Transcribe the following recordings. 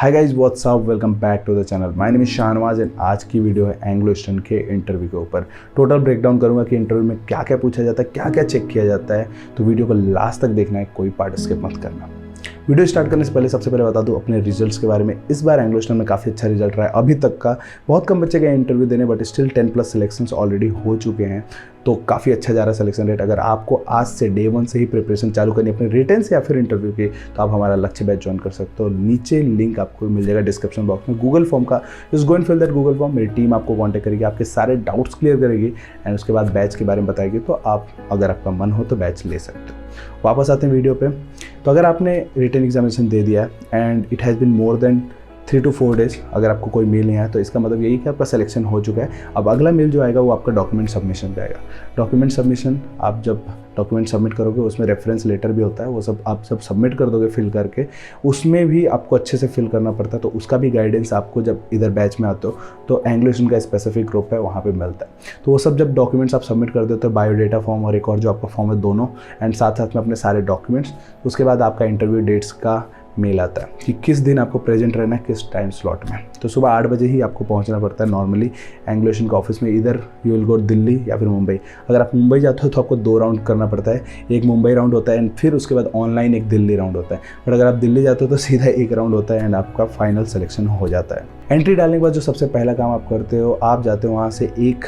Hi guys, what's up, welcome back to the channel. My name is Shahnawaz and आज की video है Anglo Eastern के interview के ऊपर। टोटल ब्रेकडाउन करूंगा कि इंटरव्यू में क्या क्या पूछा जाता है, क्या क्या चेक किया जाता है। तो वीडियो को लास्ट तक देखना है, कोई पार्ट स्किप मत करना। वीडियो स्टार्ट करने से पहले सबसे पहले बता दूं अपने रिजल्ट्स के बारे में। इस बार एंग्लो ईस्टर्न में काफ़ी अच्छा रिजल्ट रहा है अभी तक का। बहुत कम बच्चे गए इंटरव्यू देने, बट स्टिल 10+ सिलेक्शंस ऑलरेडी हो चुके हैं, तो काफ़ी अच्छा जा रहा है सिलेक्शन रेट। अगर आपको आज से डे 1 से ही प्रिपरेशन चालू करनी है अपने रिटन से या फिर इंटरव्यू की, तो आप हमारा लक्ष्य बैच ज्वाइन कर सकते हो। नीचे लिंक आपको मिल जाएगा डिस्क्रिप्शन बॉक्स में गूगल फॉर्म का। Just go and fill that Google form. मेरी टीम आपको कॉन्टैक्ट करेगी, आपके सारे डाउट्स क्लियर करेगी एंड उसके बाद बैच के बारे में बताएगी। तो आप, अगर आपका मन हो तो बैच ले सकते हो। वापस आते हैं वीडियो पे। तो अगर आपने रिटन एग्जामिनेशन दे दिया and it has been more than 3 to 4 days, अगर आपको कोई मेल नहीं आया तो इसका मतलब यही कि आपका सिलेक्शन हो चुका है। अब अगला मेल जो आएगा वो आपका डॉक्यूमेंट सबमिशन का आएगा। डॉक्यूमेंट सबमिशन, आप जब डॉक्यूमेंट सबमिट करोगे उसमें रेफरेंस लेटर भी होता है, वो सब आप सबमिट कर दोगे फिल करके। उसमें भी आपको अच्छे से फिल करना पड़ता है, तो उसका भी गाइडेंस आपको जब इधर बैच में आते हो तो एंग्लो ईस्टर्न का स्पेसिफिक ग्रुप है वहाँ पे मिलता है। तो वो सब जब डॉक्यूमेंट्स आप सबमिट कर देते हो, बायोडेटा फॉर्म और एक और जो आपका फॉर्म है, दोनों एंड साथ साथ में अपने सारे डॉक्यूमेंट्स, उसके बाद आपका इंटरव्यू डेट्स का मेल आता है कि किस दिन आपको प्रेजेंट रहना है, किस टाइम स्लॉट में। तो सुबह 8 बजे ही आपको पहुंचना पड़ता है नॉर्मली एंग्लो ईस्टर्न के ऑफिस में। इधर यू विल गो दिल्ली या फिर मुंबई। अगर आप मुंबई जाते हो तो आपको 2 राउंड करना पड़ता है, एक मुंबई राउंड होता है एंड फिर उसके बाद ऑनलाइन एक दिल्ली राउंड होता है। बट अगर आप दिल्ली जाते हो तो सीधा एक राउंड होता है एंड आपका फाइनल सिलेक्शन हो जाता है। एंट्री डालने के बाद जो सबसे पहला काम आप करते हो, आप जाते हो वहाँ से एक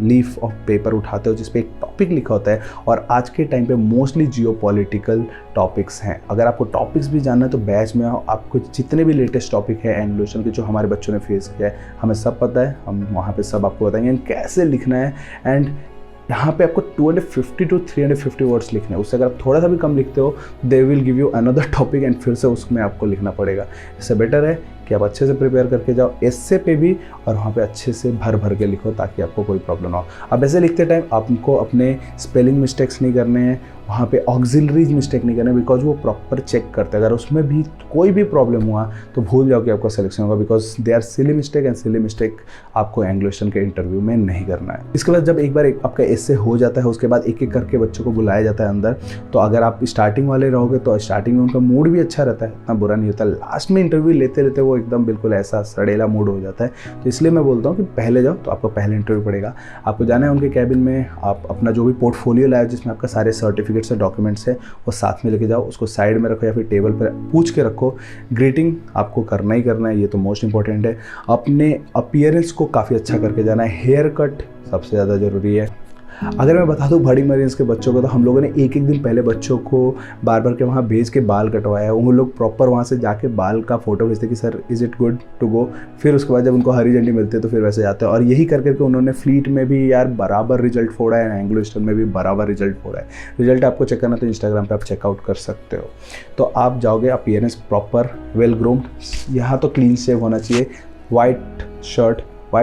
लीफ ऑफ पेपर उठाते हो जिसपे एक टॉपिक लिखा होता है, और आज के टाइम पे मोस्टली जियोपॉलिटिकल टॉपिक्स हैं। अगर आपको टॉपिक्स भी जानना है तो बैच में आओ। आपको जितने भी लेटेस्ट टॉपिक है एंग्लो ईस्टर्न के जो हमारे बच्चों ने फेस किया है, हमें सब पता है। हम वहाँ पे सब आपको बताएंगे एंड कैसे लिखना है। एंड यहाँ पे आपको 250 to 350 वर्ड्स लिखने हैं। उससे अगर आप थोड़ा सा भी कम लिखते हो, they will give you another topic and फिर से उसमें आपको लिखना पड़ेगा। इससे बेटर है कि आप अच्छे से प्रिपेयर करके जाओ एस्से पे भी, और वहाँ पे अच्छे से भर के लिखो ताकि आपको कोई प्रॉब्लम ना हो। अब ऐसे लिखते टाइम आपको अपने स्पेलिंग मिस्टेक्स नहीं करने हैं, वहाँ पे ऑक्सिलरीज मिस्टेक नहीं करना, बिकॉज वो प्रॉपर चेक करते हैं। अगर उसमें भी कोई भी प्रॉब्लम हुआ तो भूल जाओ कि आपका सिलेक्शन होगा, because they are silly mistake and silly mistake आपको एंग्लो ईस्टर्न के इंटरव्यू में नहीं करना है। इसके बाद जब एक बार आपका एस्से हो जाता है, उसके बाद एक एक करके बच्चों को बुलाया जाता है अंदर। तो अगर आप स्टार्टिंग वाले रहोगे तो स्टार्टिंग में उनका मूड भी अच्छा रहता है, इतना बुरा नहीं होता। लास्ट में इंटरव्यू लेते लेते वो एकदम बिल्कुल ऐसा सड़ेला मूड हो जाता है। तो इसलिए मैं बोलता हूँ कि पहले जाओ, तो आपको पहले इंटरव्यू पड़ेगा। आपको जाना है उनके कैबिन में, आप अपना जो भी पोर्टफोलियो लाया जिसमें आपका सारे सर्टिफिकेट्स है, डॉक्यूमेंट्स है, वो साथ में लेके जाओ। उसको साइड में रखो या फिर टेबल पर पूछ के रखो। ग्रीटिंग आपको करना ही करना है, ये तो मोस्ट इंपॉर्टेंट है। अपने अपीयरेंस को काफ़ी अच्छा करके जाना है। हेयर कट सबसे ज़्यादा ज़रूरी है। अगर मैं बता दूं बड़ी मरीज के बच्चों को, तो हम लोगों ने एक दिन पहले बच्चों को बार के वहाँ भेज के बाल कटवाया। वो लोग प्रॉपर वहाँ से जाके बाल का फोटो भेजते कि sir is it good to go. फिर उसके बाद जब उनको हरी झंडी मिलती है तो फिर वैसे जाते हैं। और यही करके उन्होंने फ्लीट में भी यार बराबर रिजल्ट फोड़ा है, एंग्लो ईस्टर्न में भी बराबर रिजल्ट फोड़ा है। रिजल्ट आपको चेक करना तो इंस्टाग्राम पर आप चेकआउट कर सकते हो। तो आप जाओगे, अपीयरेंस प्रॉपर वेल ग्रूम्ड। यहाँ तो क्लीन शेव होना चाहिए। वाइट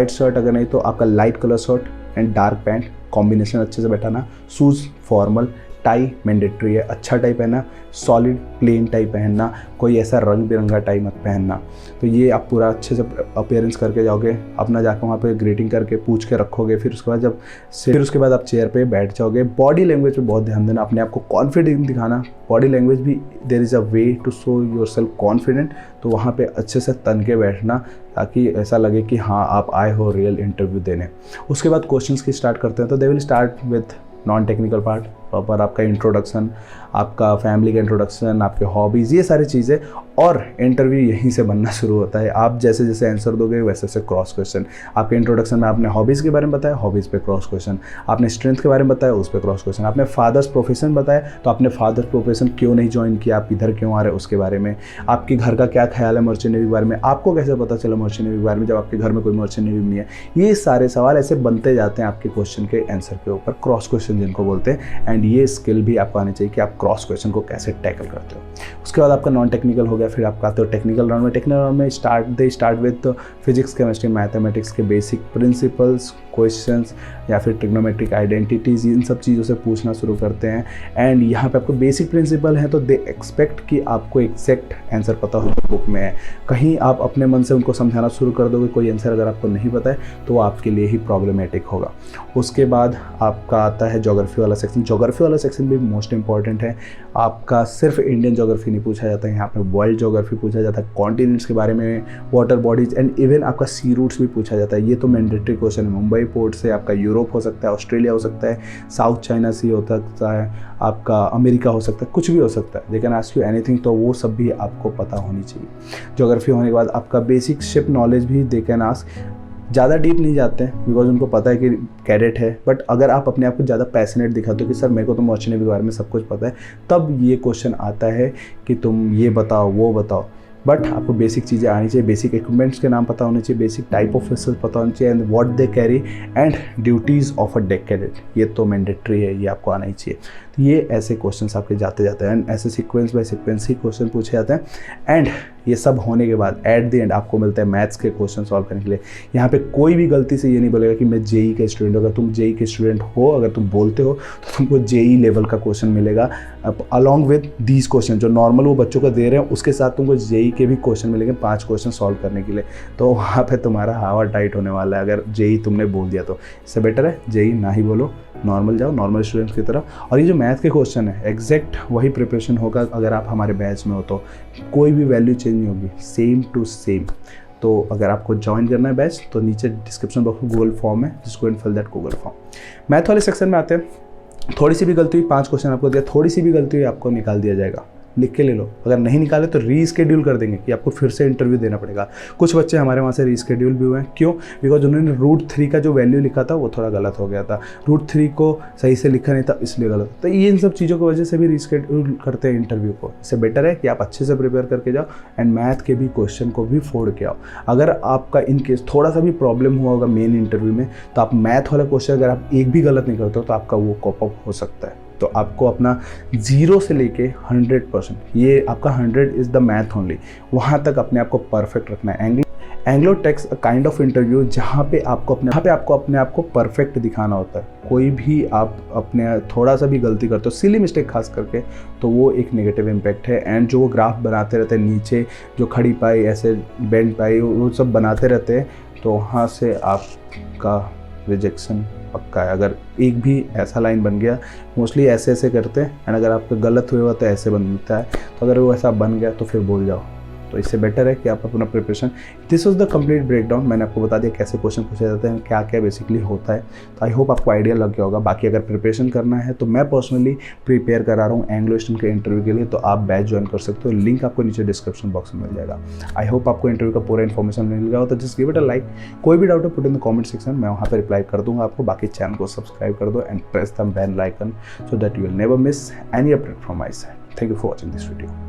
शर्ट अगर नहीं तो आपका light colour shirt and dark pant, combination अच्छे से बैठाना। शूज़ फॉर्मल, टाई मैंडेटरी है, अच्छा टाई पहनना, सॉलिड प्लेन टाई पहनना, कोई ऐसा रंग बिरंगा टाई मत पहनना। तो ये आप पूरा अच्छे से अपीयरेंस करके जाओगे। अपना जाकर वहाँ पे ग्रीटिंग करके पूछ के रखोगे। फिर उसके बाद आप चेयर पे बैठ जाओगे। बॉडी लैंग्वेज पे बहुत ध्यान देना, अपने आप को कॉन्फिडेंट दिखाना। बॉडी लैंग्वेज भी there is a way to show yourself confident. तो वहाँ पे अच्छे से तन के बैठना ताकि ऐसा लगे कि हाँ आप आए हो रियल इंटरव्यू देने। उसके बाद क्वेश्चंस की स्टार्ट करते हैं। तो they will start with non technical part, proper आपका इंट्रोडक्शन, आपका फैमिली का इंट्रोडक्शन, आपके हॉबीज़, ये सारी चीज़ें। और इंटरव्यू यहीं से बनना शुरू होता है। आप जैसे जैसे आंसर दोगे वैसे वैसे क्रॉस क्वेश्चन। आपके इंट्रोडक्शन में आपने हॉबीज़ के बारे में बताया, हॉबीज़ पे क्रॉस क्वेश्चन। आपने स्ट्रेंथ के बारे में बताया, उस पर क्रॉस क्वेश्चन। आपने फादर्स प्रोफेशन बताया, तो आपने फादर्स प्रोफेशन क्यों नहीं ज्वाइन किया, आप इधर क्यों आ रहे हैं उसके बारे में। आपके घर का क्या ख्याल है मर्चेंट नेवी के बारे में, आपको कैसे पता चला मर्चेंट नेवी के बारे में जब आपके घर में कोई मर्चेंट नेवी नहीं है। ये सारे सवाल ऐसे बनते जाते हैं आपके क्वेश्चन के आंसर के ऊपर, क्रॉस क्वेश्चन जिनको बोलते हैं। एंड ये स्किल भी आपको आनी चाहिए कि आप क्रॉस क्वेश्चन को कैसे टैकल करते हो। उसके बाद आपका नॉन टेक्निकल हो गया। फिर आप आते हो टेक्निकल राउंड में। टेक्निकल राउंड में start with physics, chemistry, mathematics के बेसिक प्रिंसिपल्स, क्वेश्चंस या फिर ट्रिग्नोमेट्रिक आइडेंटिटीज़, इन सब चीज़ों से पूछना शुरू करते हैं। एंड यहाँ पे आपको बेसिक प्रिंसिपल है तो दे एक्सपेक्ट कि आपको एग्जैक्ट आंसर पता हो जो बुक में है। कहीं आप अपने मन से उनको समझाना शुरू कर दोगे कोई आंसर अगर आपको नहीं पता है तो वो आपके लिए ही प्रॉब्लमेटिक होगा। उसके बाद आपका आता है ज्योग्राफी वाला सेक्शन। ज्योग्राफी वाला सेक्शन भी मोस्ट इंपॉर्टेंट है। आपका सिर्फ इंडियन ज्योग्राफी नहीं पूछा जाता है, यहाँ पे वर्ल्ड ज्योग्राफी पूछा जाता है, कॉन्टिनेंट्स के बारे में, वाटर बॉडीज एंड इवन आपका सी रूट्स भी पूछा जाता है। ये तो मैंडेटरी क्वेश्चन है। मुंबई पोर्ट से आपका यूरोप हो सकता है, ऑस्ट्रेलिया हो सकता है, साउथ चाइना सी हो सकता है, आपका अमेरिका हो सकता है, कुछ भी हो सकता है। They can ask you anything, तो वो सब भी आपको पता होनी चाहिए। ज्योग्राफी होने के बाद आपका बेसिक शिप नॉलेज भी दे कैन आस्क। ज़्यादा डीप नहीं जाते हैं बिकॉज उनको पता है कि कैडेट है, बट अगर आप अपने आप को ज़्यादा पैशनेट दिखाते हो कि सर मेरे को तो मर्चेंट नेवी के बारे में सब कुछ पता है, तब ये क्वेश्चन आता है कि तुम ये बताओ वो बताओ। बट आपको बेसिक चीज़ें आनी चाहिए, बेसिक इक्विपमेंट्स के नाम पता होने चाहिए, बेसिक टाइप ऑफ वेसल्स पता होनी चाहिए, and what they carry and duties of a deck cadet, ये तो मैंडेटरी है, ये आपको आना ही चाहिए। तो ये ऐसे क्वेश्चंस आपके जाते जाते हैं एंड ऐसे सीक्वेंस बाय सीक्वेंस ही क्वेश्चन पूछे जाते हैं। एंड ये सब होने के बाद एट द एंड आपको मिलता है मैथ्स के क्वेश्चन सॉल्व करने के लिए। यहाँ पे कोई भी गलती से ये नहीं बोलेगा कि मैं जेई का स्टूडेंट हूँ। अगर तुम जेई के स्टूडेंट हो, अगर तुम बोलते हो, तो तुमको जेई लेवल का क्वेश्चन मिलेगा अलॉन्ग विद दीज क्वेश्चन जो नॉर्मल वो बच्चों को दे रहे हैं, उसके साथ तुमको जेई के भी क्वेश्चन मिलेंगे 5 क्वेश्चन सॉल्व करने के लिए। तो वहाँ पे तुम्हारा हवा टाइट होने वाला है अगर जेई तुमने बोल दिया तो। इससे बेटर है जेई ना ही बोलो, नॉर्मल जाओ, नॉर्मल स्टूडेंट्स की तरह। और ये जो मैथ के क्वेश्चन है एग्जैक्ट वही प्रिपरेशन होगा अगर आप हमारे बैच में हो, तो कोई भी वैल्यू चेंज नहीं होगी, सेम टू सेम। तो अगर आपको ज्वाइन करना है बैच तो नीचे डिस्क्रिप्शन बॉक्स में गूगल फॉर्म है, just go and fill that Google form. Math वाले सेक्शन में आते हैं। थोड़ी सी भी गलती हुई, 5 क्वेश्चन आपको दिया, थोड़ी सी भी गलती हुई आपको निकाल दिया जाएगा, लिख के ले लो। अगर नहीं निकाले तो रीस्केड्यूल कर देंगे कि आपको फिर से इंटरव्यू देना पड़ेगा। कुछ बच्चे हमारे वहाँ से रीस्केड्यूल भी हुए हैं। क्यों? बिकॉज उन्होंने √3 का जो वैल्यू लिखा था वो थोड़ा गलत हो गया था, √3 को सही से लिखा नहीं था, इसलिए गलत। तो ये इन सब चीज़ों की वजह से भी रीस्केड्यूल करते हैं इंटरव्यू को। इससे बेटर है कि आप अच्छे से प्रिपेयर करके जाओ एंड मैथ के भी क्वेश्चन को भी फोड़ के आओ। अगर आपका इन केस थोड़ा सा भी प्रॉब्लम हुआ होगा मेन इंटरव्यू में, तो आप मैथ वाला क्वेश्चन अगर आप एक भी गलत नहीं करते हो तो आपका वो कॉप अप हो सकता है। तो आपको अपना 0 से लेके 100%, ये आपका 100 इज़ द मैथ ओनली, वहाँ तक अपने आप को परफेक्ट रखना है। Anglo takes a kind of interview जहाँ पे आपको अपने आप को परफेक्ट दिखाना होता है। कोई भी आप अपने थोड़ा सा भी गलती करते हो, सिली मिस्टेक खास करके, तो वो एक नेगेटिव इम्पैक्ट है। एंड जो वो ग्राफ बनाते रहते हैं नीचे, जो खड़ी पाई ऐसे बेंड पाई वो सब बनाते रहते हैं, तो वहाँ से आपका रिजेक्शन पक्का है। अगर एक भी ऐसा लाइन बन गया, मोस्टली ऐसे करते हैं, एंड अगर आपका गलत हुआ तो ऐसे बनता है, तो अगर वो ऐसा बन गया तो फिर बोल जाओ। तो इससे बेटर है कि आप अपना preparation, this was the complete breakdown. मैंने आपको बता दिया कैसे क्वेश्चन पूछे जाते हैं, क्या क्या बेसिकली होता है। तो आई होप आपको आइडिया लग गया होगा। बाकी अगर प्रिपरेशन करना है तो मैं पर्सनली प्रिपेयर करा रहा हूँ एंग्लो ईस्टर्न के इंटरव्यू के लिए, तो आप बैच ज्वाइन कर सकते हो। लिंक आपको नीचे डिस्क्रिप्शन बॉक्स में मिल जाएगा। आई होप आपको इंटरव्यू का पूरा इन्फॉर्मेशन मिल गया हो, तो just give it a like. कोई भी डाउट है put in the comment section, मैं वहाँ पर रिप्लाई कर दूँगा आपको। बाकी चैनल को सब्सक्राइब कर दो and press the bell icon so that you will never miss any update from my side. Thank you for watching this video.